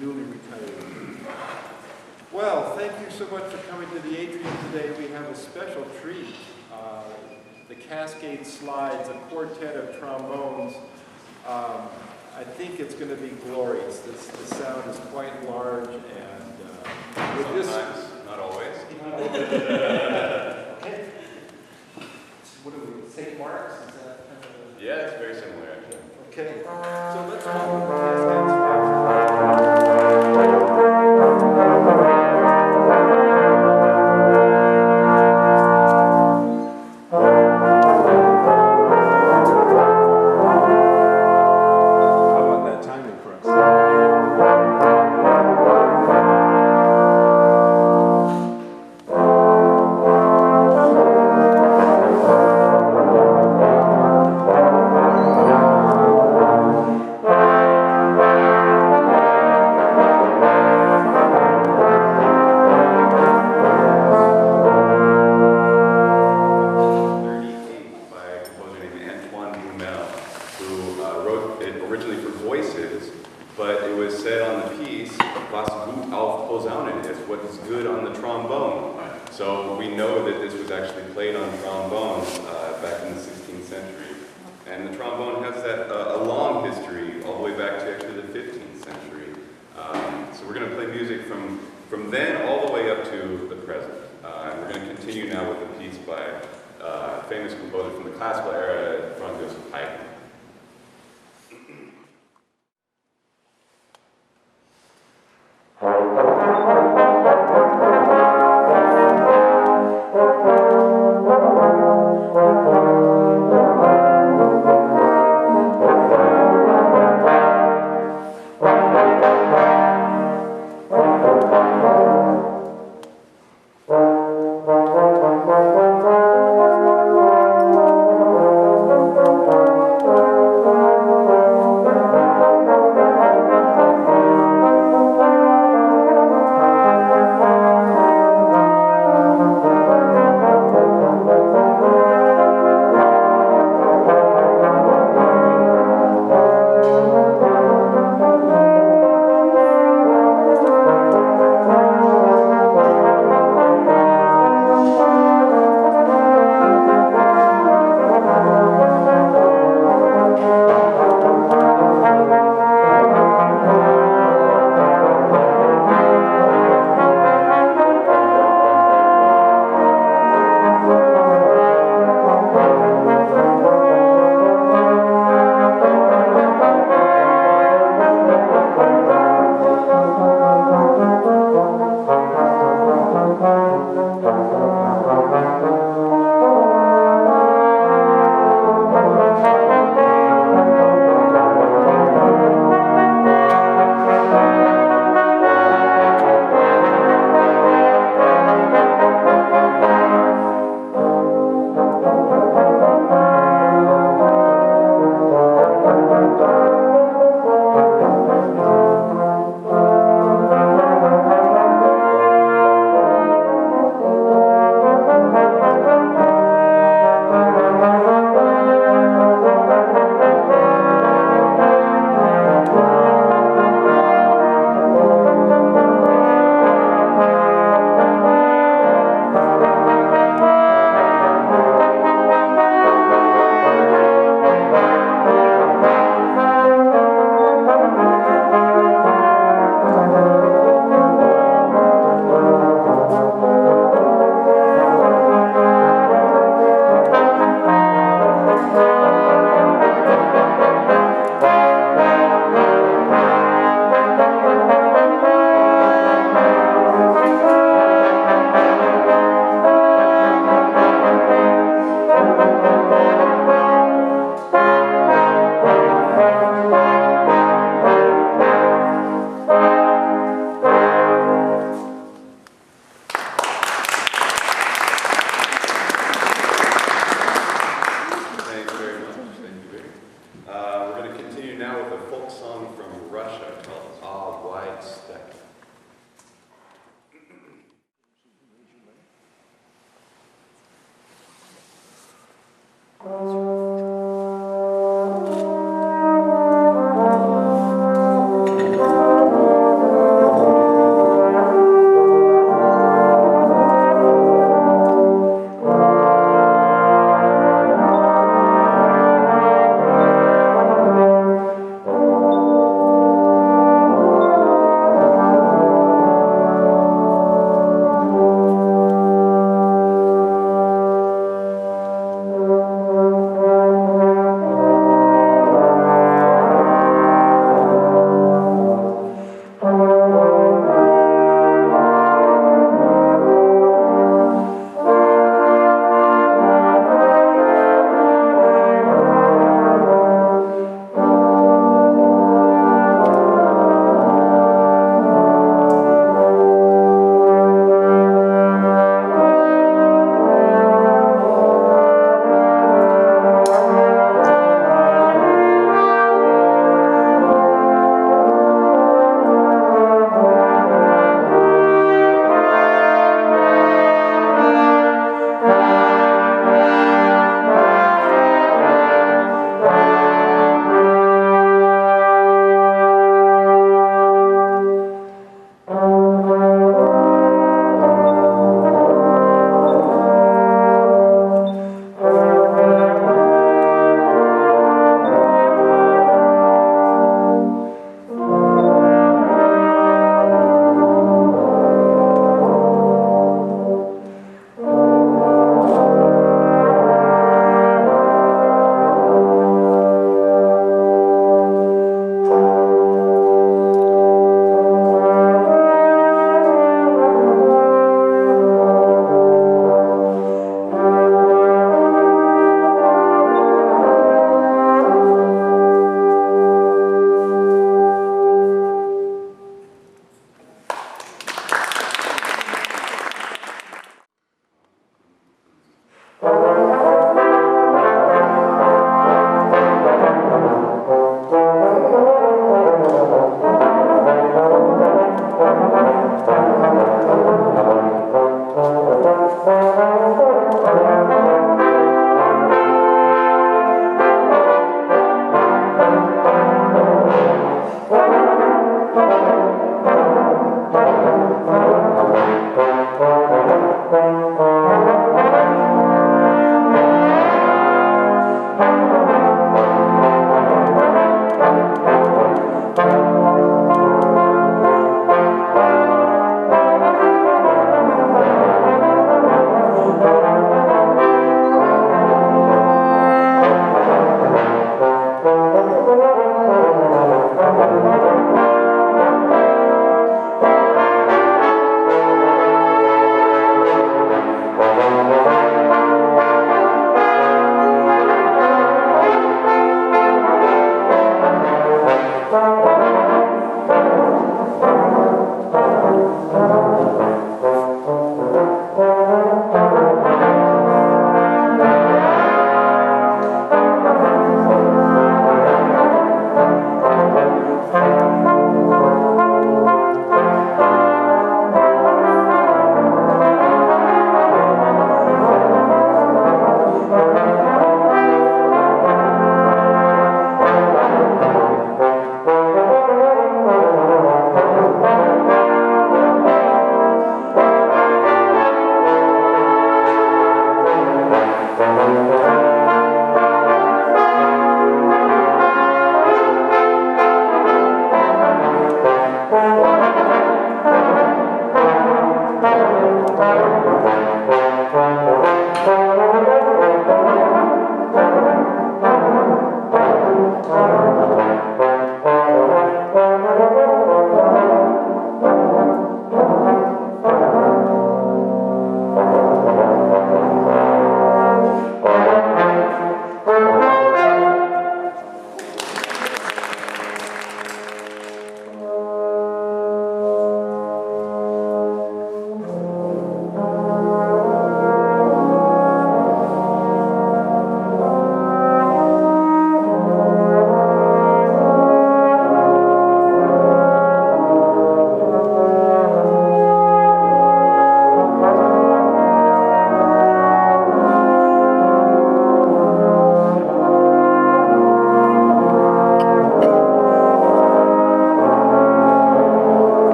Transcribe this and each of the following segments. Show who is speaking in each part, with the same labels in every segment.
Speaker 1: Newly retired. Well, thank you so much for coming to the Atrium today. We have a special treat. The Cascade Slides, a quartet of trombones. I think it's going to be glorious. The sound is quite large, and with this,
Speaker 2: not always.
Speaker 1: Okay. What do we? St. Mark's? Is that kind of
Speaker 2: Yeah, it's very similar actually.
Speaker 1: Okay. So let's welcome the Cascade Slides.
Speaker 2: So we know that this was actually played on trombones back in the 16th century. And the trombone has a long history all the way back to actually the 15th century. So we're going to play music from then all the way up to the present. And we're going to continue now with a piece by a famous composer from the classical era, Franz Joseph Haydn.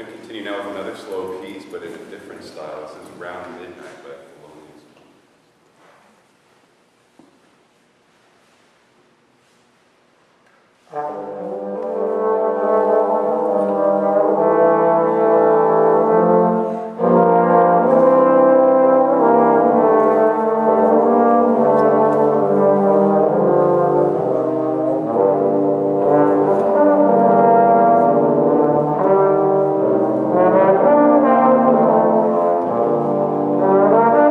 Speaker 2: going to continue now with another slow piece, but in a different style. This is Round Midnight by Thelonious.
Speaker 3: Thank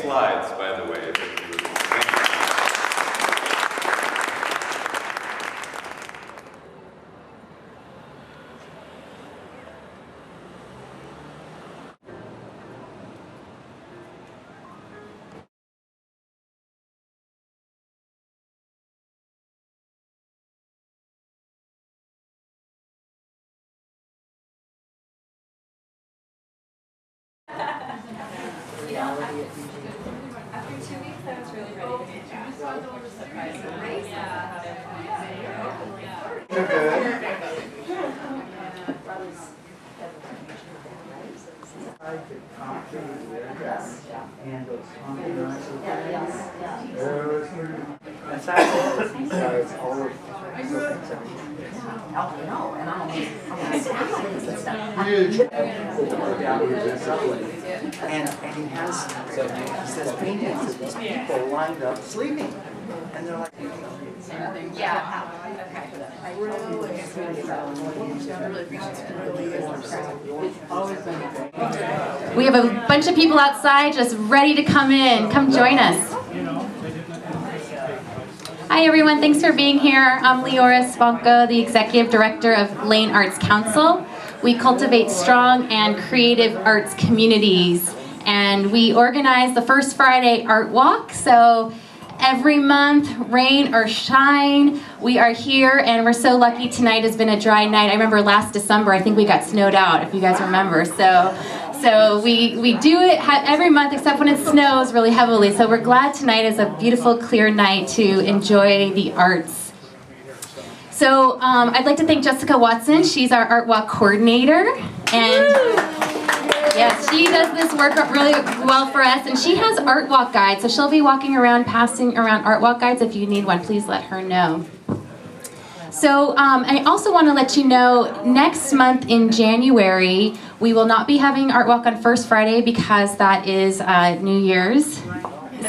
Speaker 2: slides, by the way.
Speaker 3: After 2 weeks, I was really ready to be back.
Speaker 4: And those that's all of
Speaker 5: and I'm
Speaker 4: huge. And he has, he says paintings of these people lined up sleeping. And they're like,
Speaker 3: We have a bunch of people outside just ready to come in. Come join us. Hi everyone, thanks for being here. I'm Leora Svanko, the Executive Director of Lane Arts Council. We cultivate strong and creative arts communities, and we organize the First Friday Art Walk. So every month, rain or shine, we are here, and we're so lucky tonight has been a dry night. I remember last December, I think we got snowed out, if you guys remember. So we do it every month except when it snows really heavily. So we're glad tonight is a beautiful, clear night to enjoy the arts. So I'd like to thank Jessica Watson. She's our Art Walk coordinator. And yes, she does this work really well for us. And she has Art Walk guides. So she'll be walking around, passing around Art Walk guides. If you need one, please let her know. So I also want to let you know, next month in January, we will not be having Art Walk on First Friday because that is New Year's.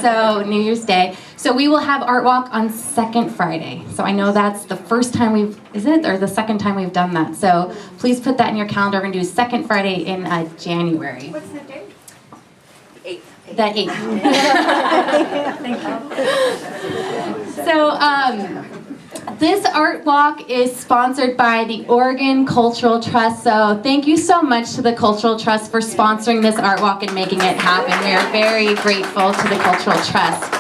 Speaker 3: So New Year's Day. So we will have Art Walk on Second Friday. So I know that's the first time is it? Or the second time we've done that. So please put that in your calendar. We're going to do Second Friday in January.
Speaker 5: What's the date? 8th.
Speaker 3: The 8th. Thank you. So this Art Walk is sponsored by the Oregon Cultural Trust. So thank you so much to the Cultural Trust for sponsoring this Art Walk and making it happen. We are very grateful to the Cultural Trust.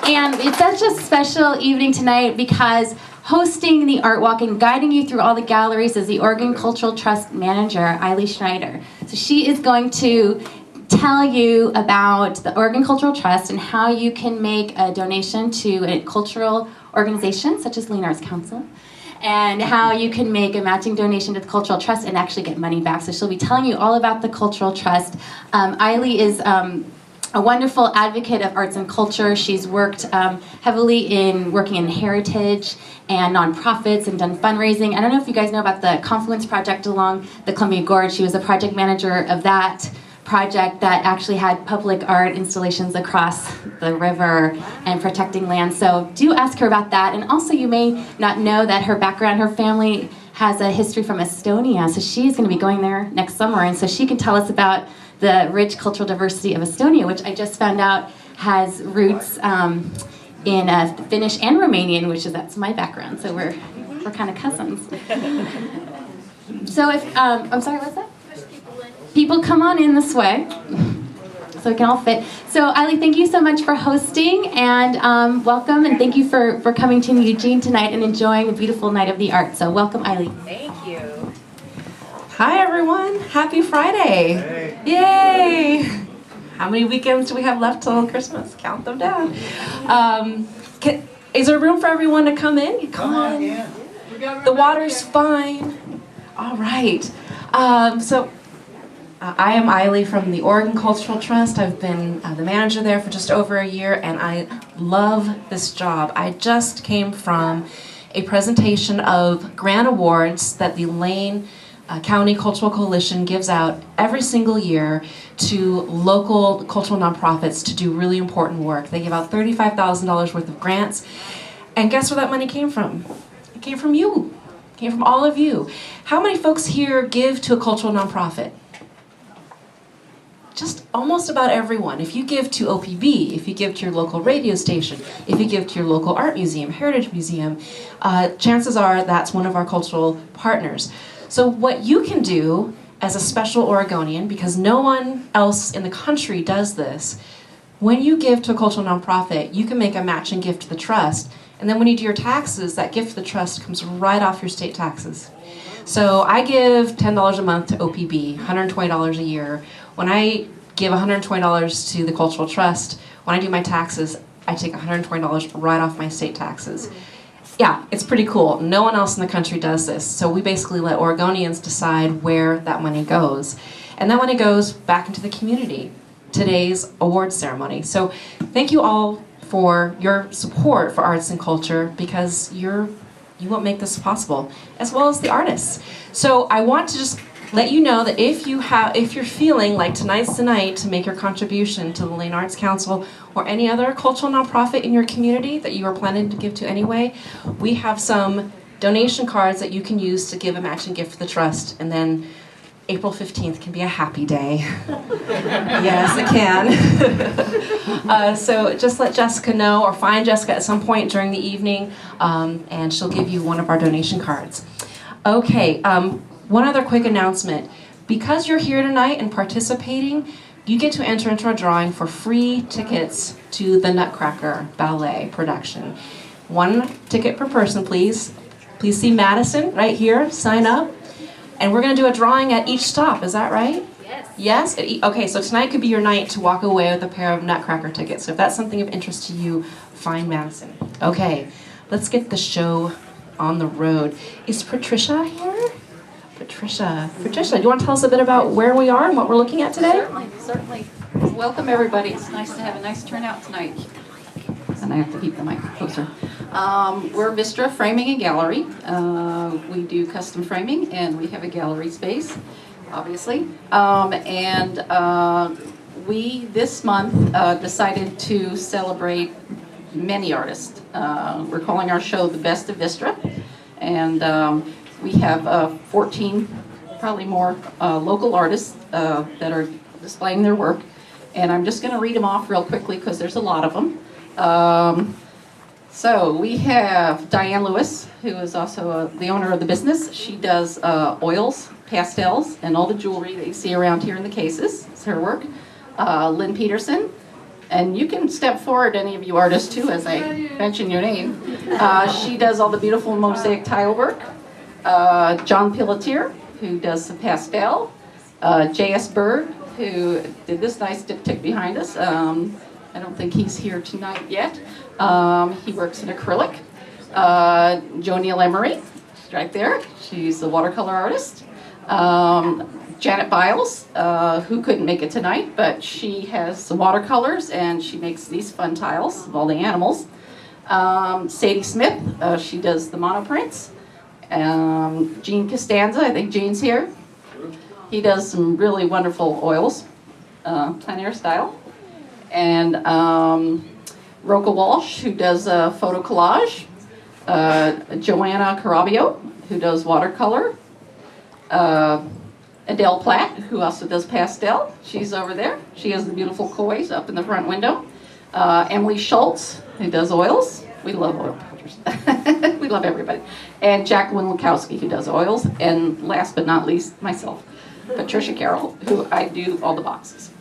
Speaker 3: And it's such a special evening tonight because hosting the Art Walk and guiding you through all the galleries is the Oregon Cultural Trust manager, Eileen Schneider. So she is going to tell you about the Oregon Cultural Trust and how you can make a donation to a cultural organization such as Lane Arts Council, and how you can make a matching donation to the Cultural Trust and actually get money back. So she'll be telling you all about the Cultural Trust. Eileen is a wonderful advocate of arts and culture. She's worked heavily in working in heritage and nonprofits and done fundraising. I don't know if you guys know about the Confluence Project along the Columbia Gorge. She was a project manager of that project that actually had public art installations across the river and protecting land. So do ask her about that. And also you may not know that her background, her family has a history from Estonia. So she's going to be going there next summer. And so she can tell us about the rich cultural diversity of Estonia, which I just found out has roots in Finnish and Romanian, that's my background. So we're kind of cousins. So if, I'm sorry, what's that? People come on in this way, so we can all fit. So Eileen, thank you so much for hosting, and welcome, and thank you for coming to Eugene tonight and enjoying a beautiful night of the arts. So welcome, Eileen.
Speaker 5: Thank you.
Speaker 6: Hi everyone, happy Friday.
Speaker 4: hey.
Speaker 6: Yay! How many weekends do we have left till Christmas? Count them down. Is there room for everyone to come in? Come on.
Speaker 4: Yeah.
Speaker 6: The water's fine. All right. I am Eileen from the Oregon Cultural Trust. I've been the manager there for just over a year, and I love this job. I just came from a presentation of grant awards that the Lane County Cultural Coalition gives out every single year to local cultural nonprofits to do really important work. They give out $35,000 worth of grants, and guess where that money came from? It came from you. It came from all of you. How many folks here give to a cultural nonprofit? just almost about everyone. If you give to OPB, if you give to your local radio station, if you give to your local art museum, heritage museum, chances are that's one of our cultural partners. So what you can do as a special Oregonian, because no one else in the country does this, when you give to a cultural nonprofit, you can make a matching gift to the trust, and then when you do your taxes, that gift to the trust comes right off your state taxes. So I give $10 a month to OPB, $120 a year. When I give $120 to the Cultural Trust, when I do my taxes, I take $120 right off my state taxes. Yeah, it's pretty cool. No one else in the country does this. So we basically let Oregonians decide where that money goes. And that money goes back into the community, today's award ceremony. So thank you all for your support for arts and culture, because you won't make this possible, as well as the artists. So I want to just let you know that if you're feeling like tonight's the night to make your contribution to the Lane Arts Council or any other cultural nonprofit in your community that you are planning to give to anyway, we have some donation cards that you can use to give a matching gift to the trust, and then April 15th can be a happy day. Yes, it can. So just let Jessica know, or find Jessica at some point during the evening, and she'll give you one of our donation cards. Okay, one other quick announcement. Because you're here tonight and participating, you get to enter into a drawing for free tickets to the Nutcracker Ballet production. 1 ticket per person, please. Please see Madison right here, sign up. And we're going to do a drawing at each stop, is that right? Yes? Okay, so tonight could be your night to walk away with a pair of Nutcracker tickets. So if that's something of interest to you, find Madison. Okay, let's get the show on the road. Is Patricia here? Patricia, do you want to tell us a bit about where we are and what we're looking at today?
Speaker 7: Certainly. Welcome, everybody. It's nice to have a nice turnout tonight. And I have to keep the mic closer. We're Vistra Framing and Gallery. We do custom framing, and we have a gallery space, obviously. We, this month, decided to celebrate many artists. We're calling our show The Best of Vistra. And we have 14, probably more, local artists that are displaying their work. And I'm just going to read them off real quickly because there's a lot of them. So we have Diane Lewis, who is also the owner of the business. She does oils, pastels, and all the jewelry that you see around here in the cases. It's her work. Lynn Peterson. And you can step forward, any of you artists too, as I mention your name. She does all the beautiful mosaic tile work. John Pelletier, who does the pastel. J.S. Bird, who did this nice diptych behind us. I don't think he's here tonight yet. He works in acrylic. Jo Neal Emery, she's right there. She's a watercolor artist. Janet Biles, who couldn't make it tonight, but she has the watercolors and she makes these fun tiles of all the animals. Sadie Smith, she does the monoprints. Gene Costanza, I think Gene's here. He does some really wonderful oils, plein air style. And Roca Walsh, who does photo collage. Joanna Carabio, who does watercolor. Adele Platt, who also does pastel. She's over there. She has the beautiful kois up in the front window. Emily Schultz, who does oils. We love oil painters. We love everybody. And Jacqueline Lukowski, who does oils. And last but not least, myself, Patricia Carroll, who I do all the boxes.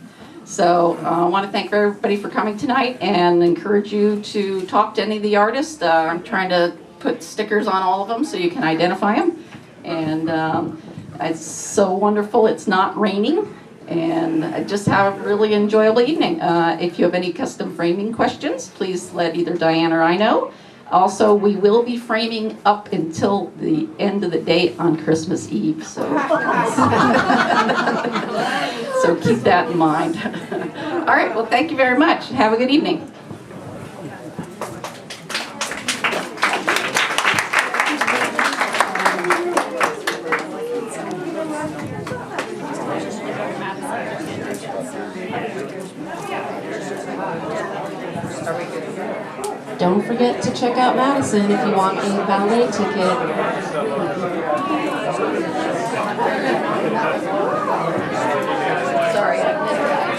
Speaker 7: So I want to thank everybody for coming tonight and encourage you to talk to any of the artists. I'm trying to put stickers on all of them so you can identify them. And it's so wonderful it's not raining. And just have a really enjoyable evening. If you have any custom framing questions, please let either Diane or I know. Also, we will be framing up until the end of the day on Christmas Eve. So, so keep that in mind. All right, well, thank you very much. Have a good evening.
Speaker 6: Don't forget to check out Madison if you want a ballet ticket.
Speaker 7: Sorry, I missed that.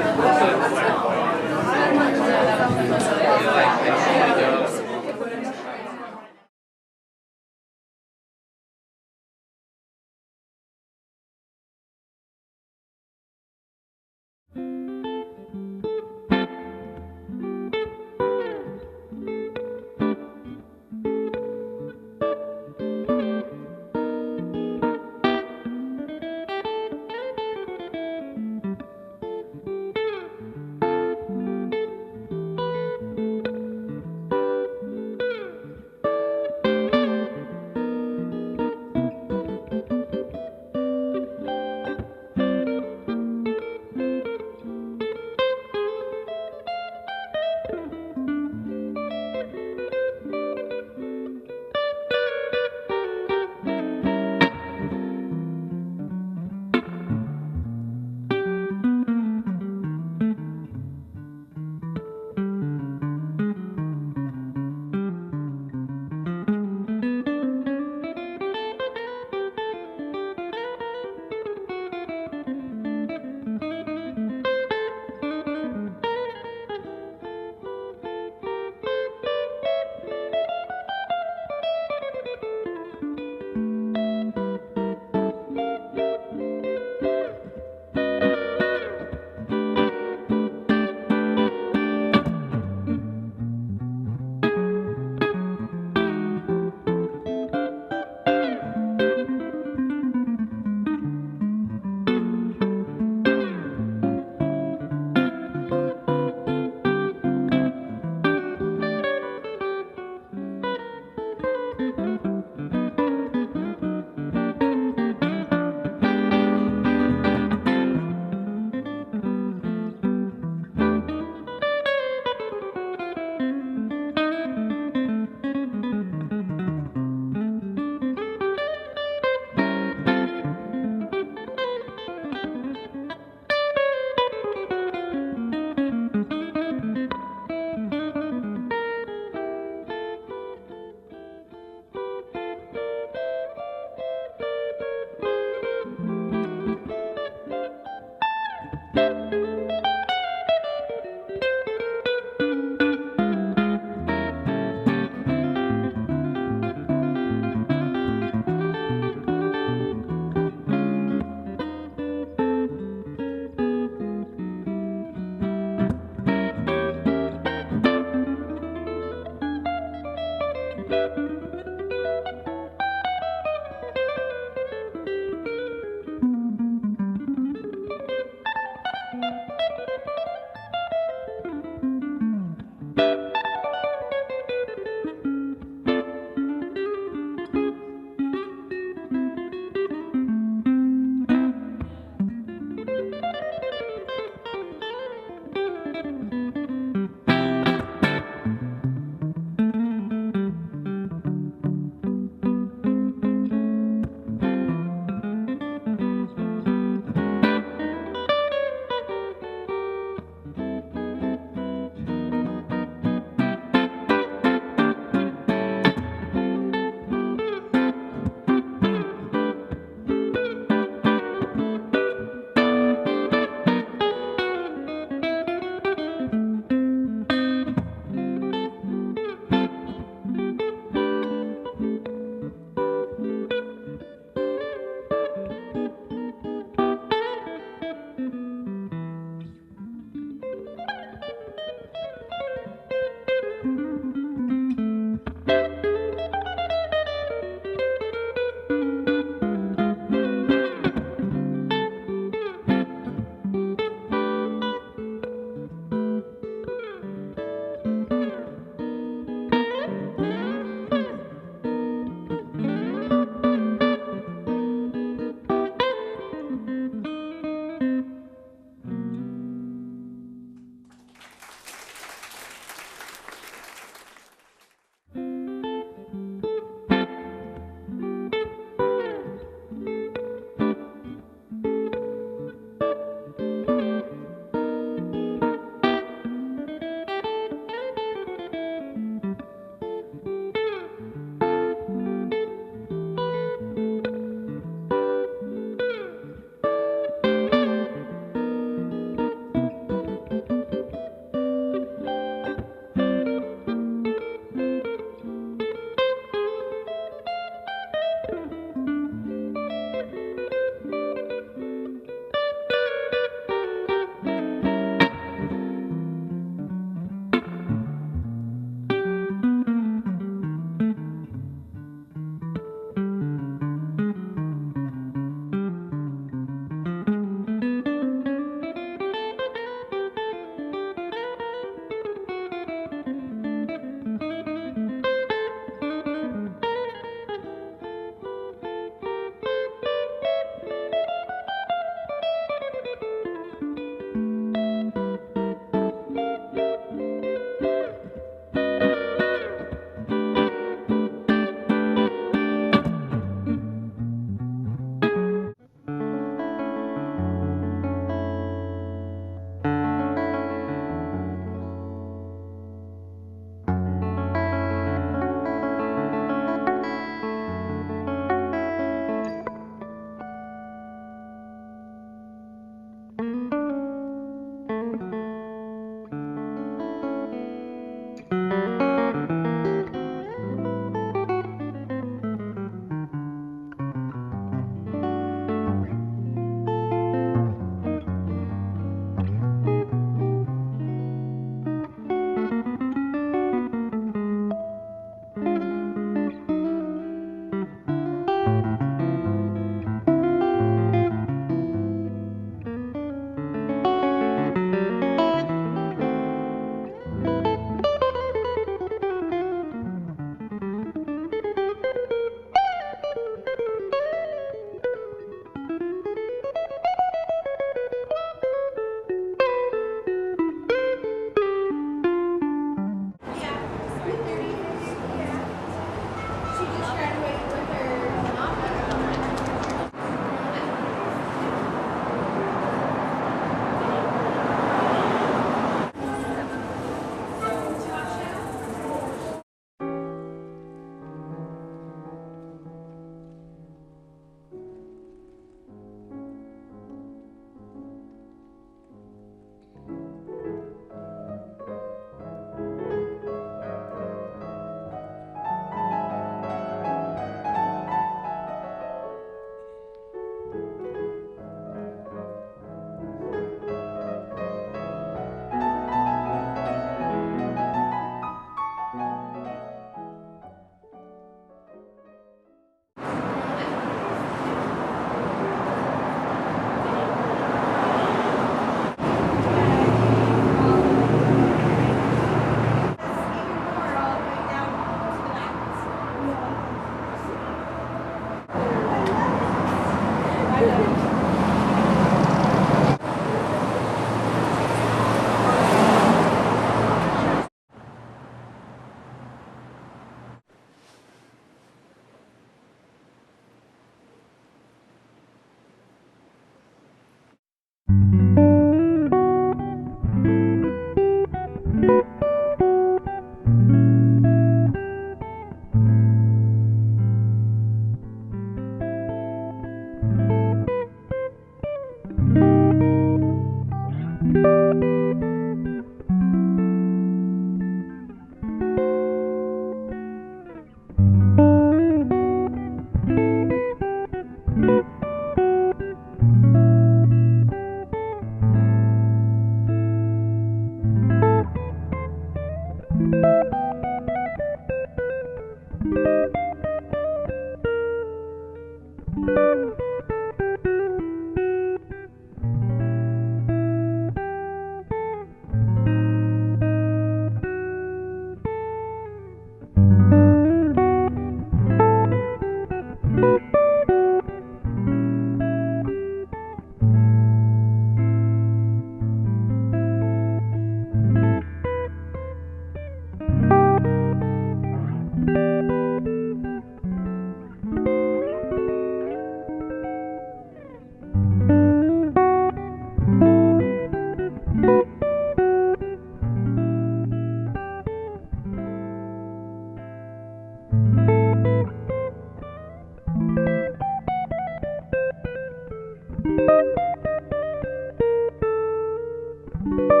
Speaker 3: Thank you.